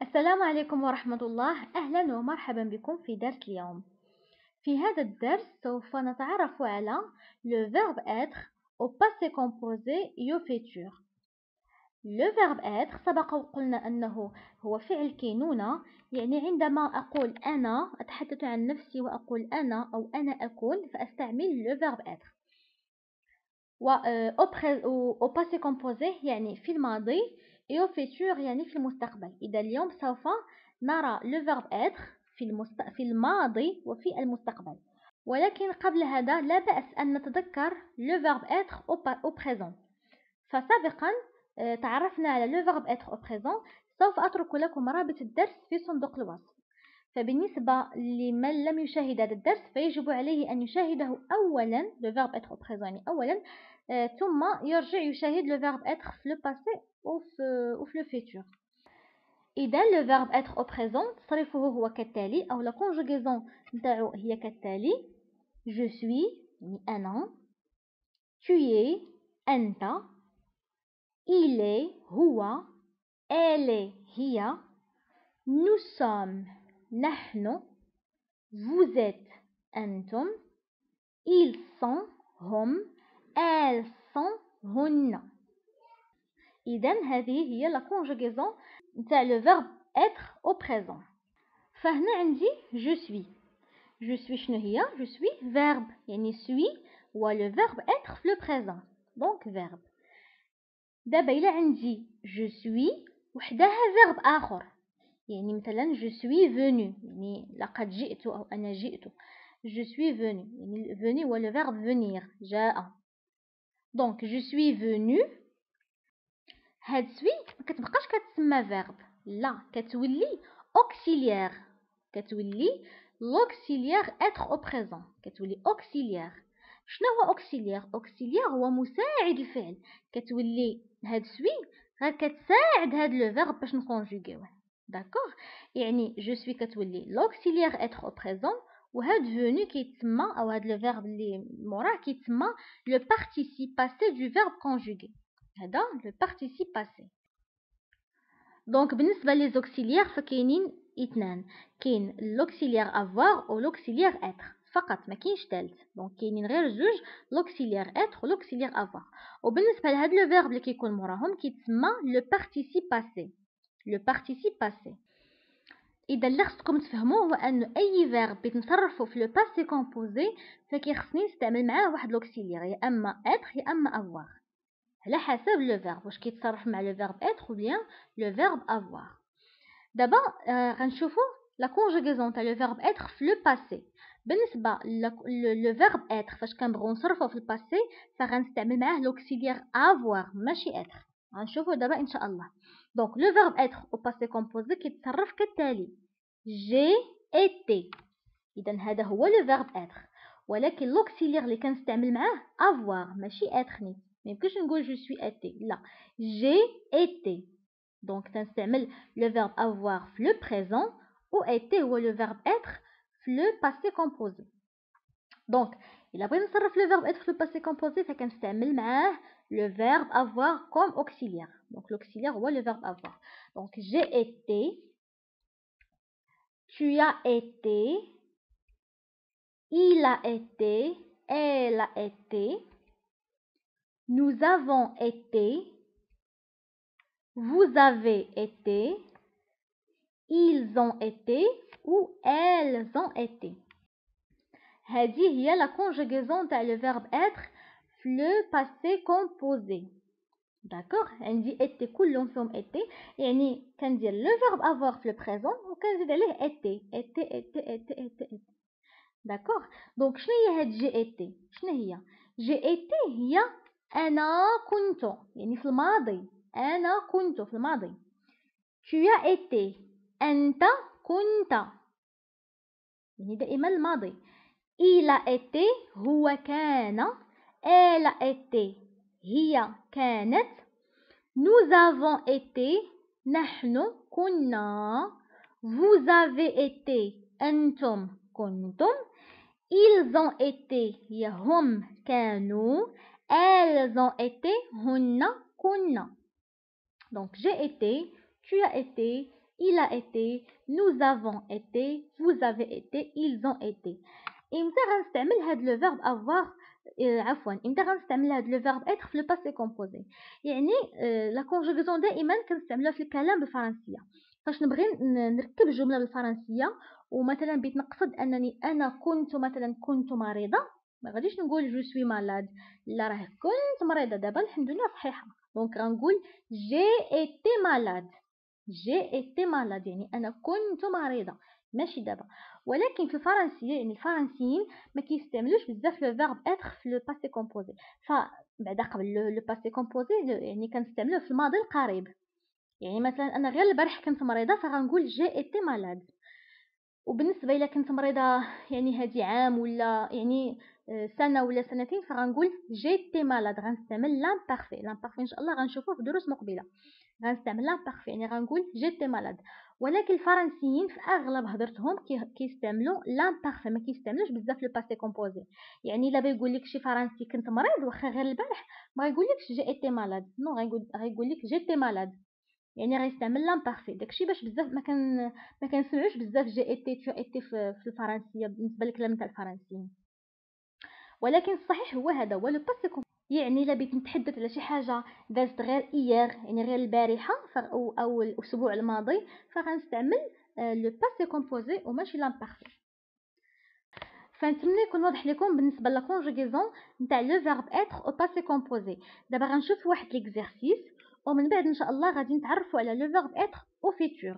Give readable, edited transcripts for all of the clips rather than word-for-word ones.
السلام عليكم ورحمة الله. أهلا ومرحبا بكم في درس اليوم. في هذا الدرس سوف نتعرف على le verbe être au passé composé et au futur. Le verbe être سبق وقلنا أنه هو فعل كينونة، يعني عندما أقول أنا أتحدث عن نفسي وأقول أنا أو أنا أكون فأستعمل le verbe être. au passé composé يعني في الماضي et au futur يعني في المستقبل. إذا اليوم سوف نرى le verbe être في الماضي وفي المستقبل، ولكن قبل هذا لا بأس أن نتذكر le verbe être au présent. فسابقا تعرفنا على le verbe être au présent. سوف أترك لكم رابط الدرس في صندوق الوصف. فبالنسبة لمن لم يشاهد هذا الدرس فيجب عليه أن يشاهده أولا le verbe être au présent يعني أولا، ثم يرجع يشاهد le verbe être في le passé ou في le futur. إذا le verbe être au présent تصريفه هو كالتالي أو la conjugaison نتاعو هي كالتالي: je suis يعني أنا، tu es أنت، il est هو، elle est هي، nous sommes نحن، vous êtes أنتم، ils sont هم، elles sont هن. إذن هذه هي la conjugaison نتاع le verbe être au présent. فهنا عندي je suis. je suis شنو هي؟ je suis verbe يعني suis و le verbe être في le présent donc verbe. دابا إلا عندي je suis وحدها verbe آخر، يعني مثلا je suis venu يعني لقد جئت أو أنا جئت. je suis venu يعني venu هو le verbe venir جاء. donc je suis venu. هاد سوي ما كتبقاش كتسمى verbe، لا كتولي auxiliaire، كتولي l'auxiliaire être au présent، كتولي auxiliaire. شنو هو auxiliaire؟ auxiliaire هو مساعد الفعل. كتولي هاد سوي غير كتساعد هاد لو verbe باش نكونجوغيوه. داكوغ، يعني je suis كتولي l'auxiliaire être au présent، وهاد venu كيتسمى او هاد لو verbe اللي موراه كيتسمى le participe passé du verbe conjugué. هذا le participe passé. دونك بالنسبة لي زوكسيليير فكاينين اثنان، كاين l'auxiliaire avoir و l'auxiliaire être فقط، ما كاينش ثالث. دونك كاينين غير جوج، l'auxiliaire être و l'auxiliaire avoir. وبالنسبة لهاد لو فيرب اللي كيكون موراهم كيتسمى le participe passé. le participe passé. إذا اللي خصكم تفهموه هو أن أي فيرب بيتصرفوا في le passé composé فكيخصني نستعمل معاه واحد l'auxiliaire، يا أما être يا أما avoir، على حسب لو فيرب واش كيتصرف مع لو فيرب être ou bien لو فيرب avoir. دابا غنشوفوا لا كونجوغيزون تاع لو فيرب être في لو باسي. بالنسبه لو فيرب être فاش كنبغيو نصرفوه في الباسي فغنستعمل معاه لوكسيليير avoir ماشي être. غنشوفوا دابا ان شاء الله. دونك لو فيرب être au passé composé كيتصرف كالتالي: j'ai été. اذا هذا هو لو فيرب être، ولكن لوكسيليير اللي كنستعمل معاه avoir ماشي être نيت. ما يمكنش نقول je suis été، لا j'ai été. دونك تنستعمل le verbe avoir في le présent و été هو le verbe être في le passé composé. دونك إلا بغينا نصرف le verbe être في le passé composé فكنستعمل معاه le verbe avoir comme auxiliaire. donc l'auxiliaire هو le verbe avoir. donc j'ai été, tu as été, il a été, elle a été, nous avons été, vous avez été, ils ont été ou elles ont été. هذه هي la conjugaison تاع le verbe être في le passé composé. d'accord؟ عندي été كلهم فيهم été، يعني كندير le verbe avoir في le présent وكنزيد عليه été été été été été été. d'accord؟ donc شنو هي هاد j'ai été؟ شنو هي؟ j'ai été هي أنا كنت، يعني في الماضي، أنا كنت في الماضي. tu as été أنت كنت، يعني دائما الماضي. il a été هو كان، elle a été هي كانت، nous avons été نحن كنا، vous avez été أنتم كنتم، ils ont été هي هم كانوا، elles ont été هن كنا. donc j'ai été, tu as été, il a été, nous avons été, vous avez été, ils ont été. امتى غنستعمل هاد لو فيرب avoir عفوا امتى غنستعمل هاد لو فيرب être في لو باسي كومبوزي؟ يعني لا كونجوغاسيون دائما كنستعملوها في الكلام بالفرنسيه. فاش نبغي نركب جمله بالفرنسيه ومثلا بغيت نقصد انني انا كنت مثلا كنت مريضه، ما غاديش نقول جو سوي مالاد، لا راه كنت مريضه دابا الحمد لله صحيحه، دونك غنقول جي ايتي مالاد. جي ايتي مالاد يعني انا كنت مريضه ماشي دابا. ولكن في الفرنسيه يعني الفرنسيين ما كيستعملوش بزاف لو فيرب اتر في لو باسي كومبوزي، فبعدا قبل لو باسي كومبوزي يعني كنستعملوه في الماضي القريب. يعني مثلا انا غير البارح كنت مريضه فغنقول جي ايتي مالاد. وبالنسبه الا كنت مريضه يعني هادي عام ولا يعني سنه ولا سنتين فغنقول جيتي مالاد. غنستعمل لامبارفي. لامبارفي ان شاء الله غنشوفوه في دروس مقبله. غنستعمل لامبارفي يعني غنقول جيتي مالاد. ولكن الفرنسيين في اغلب هضرتهم كيستعملوا لامبارفي، ما كيستعملوش بزاف لو باسي كومبوزي. يعني الا بيقول لك شي فرنسي كنت مريض واخا غير البارح ما يقولكش جيتي مالاد، نو غيقول لك جيتي مالاد، يعني غيستعمل لامبارفي. داكشي باش بزاف ما كنسمعوش بزاف جي ايتي تو ايتي في الفرنسيه بالنسبه للكلام تاع الفرنسيين. ولكن الصحيح هو هذا هو لو باسي كومبوزي. يعني الا بغيت نتحدث على شي حاجه دازت غير ايير يعني غير البارحه او الاسبوع الماضي فغنستعمل لو باسي كومبوزي وماشي لامبارفي. فنتمنى يكون واضح لكم بالنسبه لا كونجوغيزون نتاع لو فيرب اتر او باسي كومبوزي. دابا غنشوف واحد ليكزارسيس ومن بعد ان شاء الله غادي نتعرفوا على لو فيرب اتر او فيتور.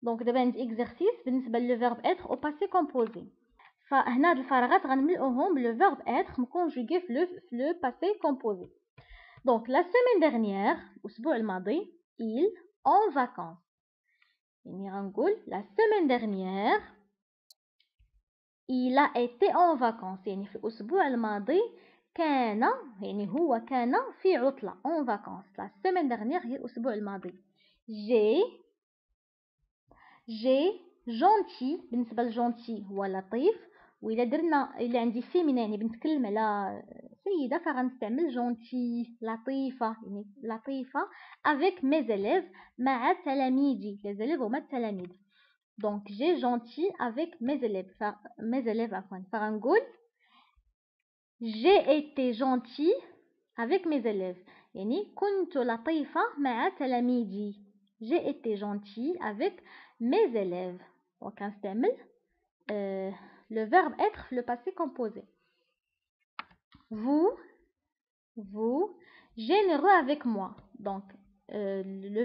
دونك دابا عندي اكزارسيس بالنسبه لو فيرب اتر او باسي كومبوزي. فهنا هاد الفراغات غنملؤوهم بلو فيرب اتر مكونجوغي في لو باسي كومبوزي. دونك لا سيمين ديرنيير الاسبوع الماضي il en vacances. يعني غنقول لا سيمين ديرنيير il a été en vacances. يعني في الاسبوع الماضي كان يعني هو كان في عطلة en vacances. لا سيمين ديرنيير هي الاسبوع الماضي. جي جونتي. بالنسبه لجونتي هو لطيف، والا درنا الا عندي فيمينا يعني بنتكلم على سيده فغنستعمل جونتي لطيفه يعني لطيفه افيك مي زيليف مع تلاميذي. لي زيليف هما التلاميذ. دونك جي جونتي افيك مي زيليف مي زيليف عفوا فغنقول جي ايتي جونتي افيك مي زيليف يعني كنت لطيفه مع تلاميذي. جي ايتي جونتي افيك mes élèves. Donc, نستعمل le verbe être le passé composé. Vous généreux avec moi. Donc, le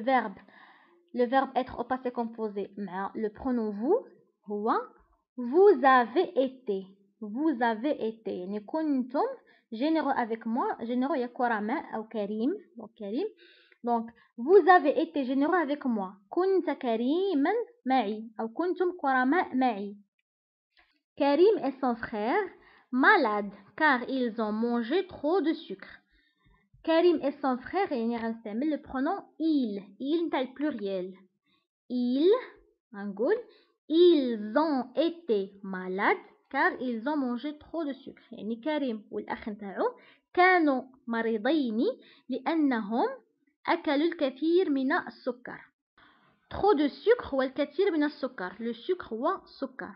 verbe être au passé composé مع le pronom vous هو vous avez été. Vous avez été. يعني كنتم généreux avec moi. généreux يا كرماء أو كريم. donc كريم. Donc, vous avez été généreux avec moi. كنت كريما معي أو كنتم كرماء معي. Karim et son frère malades car ils ont mangé trop de sucre. Karim et son frère يعني غنستعمل le pronom il نتاع البلوريال. غنقول ils ont été malades car ils ont mangé trop de sucre. يعني كريم والأخ نتاعو كانوا مريضين لأنهم أكلوا الكثير من السكر. trop de sucre هو الكثير من السكر. le sucre هو سكر.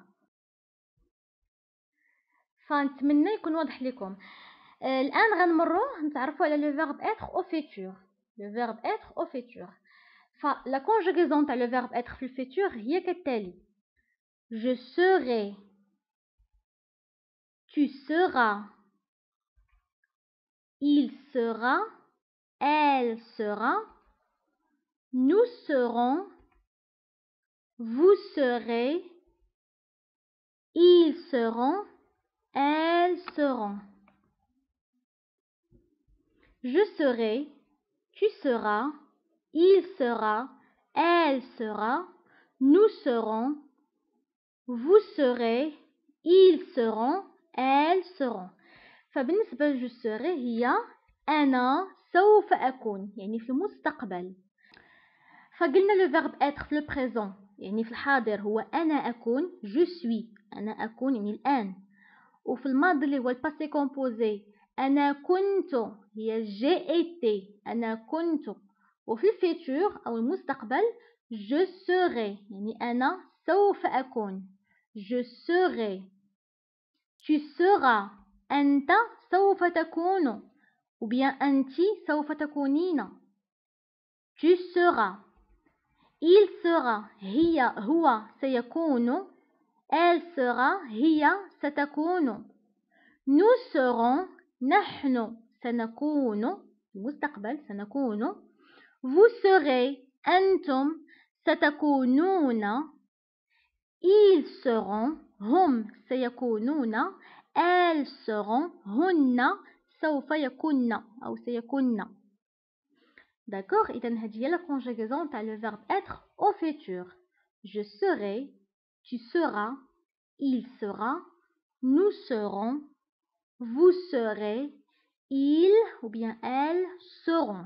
فنتمنى يكون واضح لكم. الآن غنمروا نتعرفوا على le verbe être au futur. le verbe être au futur. فلا conjugaison تاع le verbe être في الفيتور هي كالتالي: je serai, tu seras, il sera, elle sera, nous serons, vous serez, ils seront, elles seront. Je serai, tu seras, il sera, elle sera, nous serons, vous serez, ils seront, elles seront. فبالنسبة ل je serai هي أنا سوف أكون يعني في المستقبل. فقلنا le verbe être في le présent يعني في الحاضر هو أنا أكون je suis. أنا أكون يعني الآن. وفي الماضي اللي هو الباسي كومبوزي أنا كنت هي j'ai été. أنا كنت. وفي الفيتور أو المستقبل je serai يعني أنا سوف أكون je serai tu seras أنت سوف تكون ou bien أنت سوف تكونين tu seras il sera هي هو سيكون elle sera هي ستكون nous serons نحن سنكون المستقبل سنكون vous serez أنتم ستكونون ils seront هم سيكونون elles seront هن سوف يكون أو سيكون d'accord إذا هذه هي la conjugaison تاع le verbe être au futur je serai tu seras il sera nous serons vous serez ils ou bien elles seront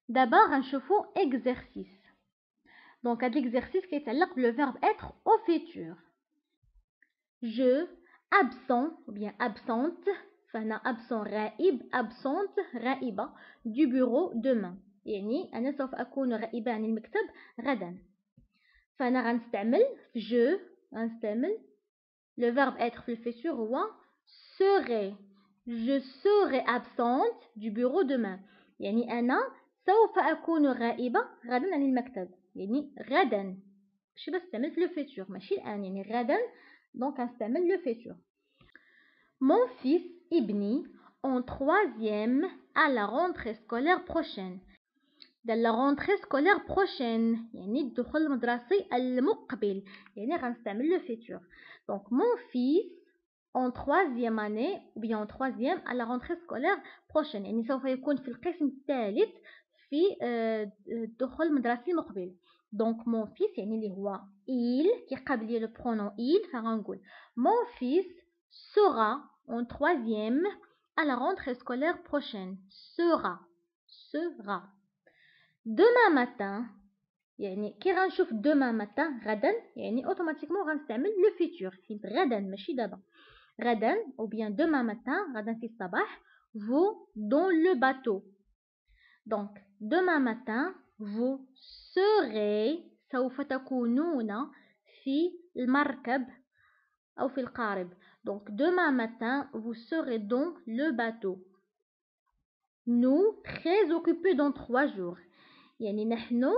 d'abord نشوفوا exercice donc هذا l'exercice كيتعلق le verbe être au futur je absent ou bien absente فهنا absent غائب absente غائبة du bureau demain يعني أنا سوف أكون غائبة عن المكتب غدا فأنا غنستعمل je غنستعمل le verbe être في الفيتور هو serai je serai absente du bureau demain يعني أنا سوف أكون غائبة غدا عن المكتب يعني غدا ماشي بستعمل في الفيتور ماشي الآن يعني غدا دونك غنستعمل لو فيتور mon fils ابني en troisième à la rentrée scolaire prochaine dans la rentrée scolaire prochaine يعني الدخول المدرسي المقبل يعني غنستعمل لو فيتور donc mon fils en troisième année ou bien en troisième à la rentrée scolaire prochaine يعني سوف يكون في القسم الثالث في الدخول المدرسي المقبل donc mon fils يعني اللي هو il qui قبل le pronom il فغنقول mon fils sera en troisième à la rentrée scolaire prochaine sera demain matin يعني كي غنشوف demain matin غدا يعني اوتوماتيكمون غنستعمل le futur حيت غدا ماشي دابا غدا ou bien demain matin غدا في الصباح vous dans le bateau donc demain matin vous serez سوف تكونون في المركب أو في القارب donc demain matin vous serez dans le bateau nous très occupés dans 3 jours يعني نحن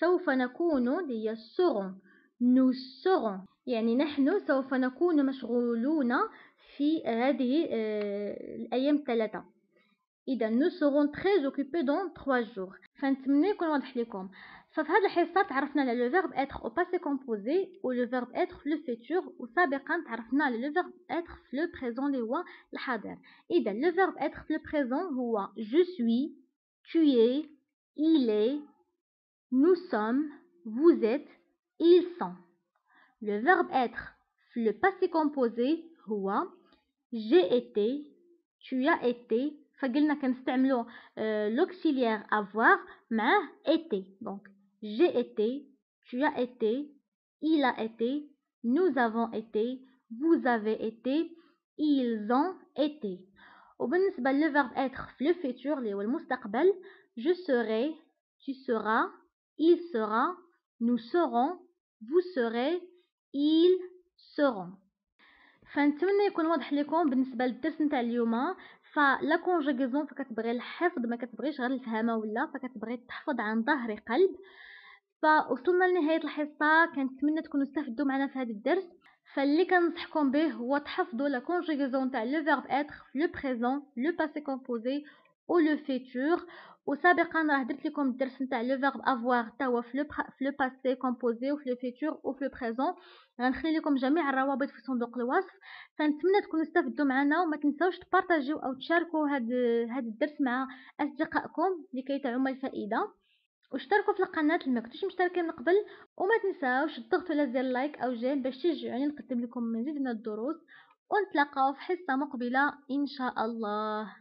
سوف نكون هي serons nous serons يعني نحن سوف نكون مشغولون في هذه الأيام الثلاثة إذا nous serons très occupés dans 3 jours فنتمنى يكون واضح لكم ففي هذه الحصة تعرفنا على le verbe être au passé composé و le verbe être le futur وسابقا تعرفنا على le verbe être في le présent اللي هو الحاضر إذا le verbe être في le présent هو je suis tu es il est nous sommes vous êtes ils sont le verbe être في le passé composé هو j'ai été tu as été فقلنا كنستعملوا l'auxiliaire avoir مع été donc j'ai été tu as été il a été nous avons été vous avez été ils ont été وبالنسبة le verbe être في le futur اللي هو المستقبل je serai tu seras il sera nous serons vous serez ils seront فنتمنى يكون واضح لكم بالنسبه للدرس نتاع اليوم فلا كونجوغيزون فكتبغي الحفظ ما كتبغيش غير الفهمه ولا فكتبغي تحفظ عن ظهر قلب فوصلنا لنهايه الحصه كنتمنى تكونوا استفدتوا معنا في هذا الدرس فاللي كنصحكم به هو تحفظوا لا كونجوغيزون تاع لو فيرب اتر لو بريزون لو باسي كومبوزي او لو فيتور وسابقا راه درت لكم الدرس نتاع لو فيرب افوار تا هو في لو باسي كومبوزي وفي لو فيتور وفي لو بريزون غنخلي لكم جميع الروابط في صندوق الوصف فنتمنى تكونوا استفدتوا معنا وما تنساوش تبارطاجيو او تشاركوا هذا الدرس مع اصدقائكم لكي تعم الفائده واشتركوا في القناه اللي ما كنتوش مشتركين من قبل وما تنساوش تضغطوا على زر لايك او جيم باش تشجعوني نقدم لكم مزيد من الدروس ونتلاقاو في حصه مقبله ان شاء الله.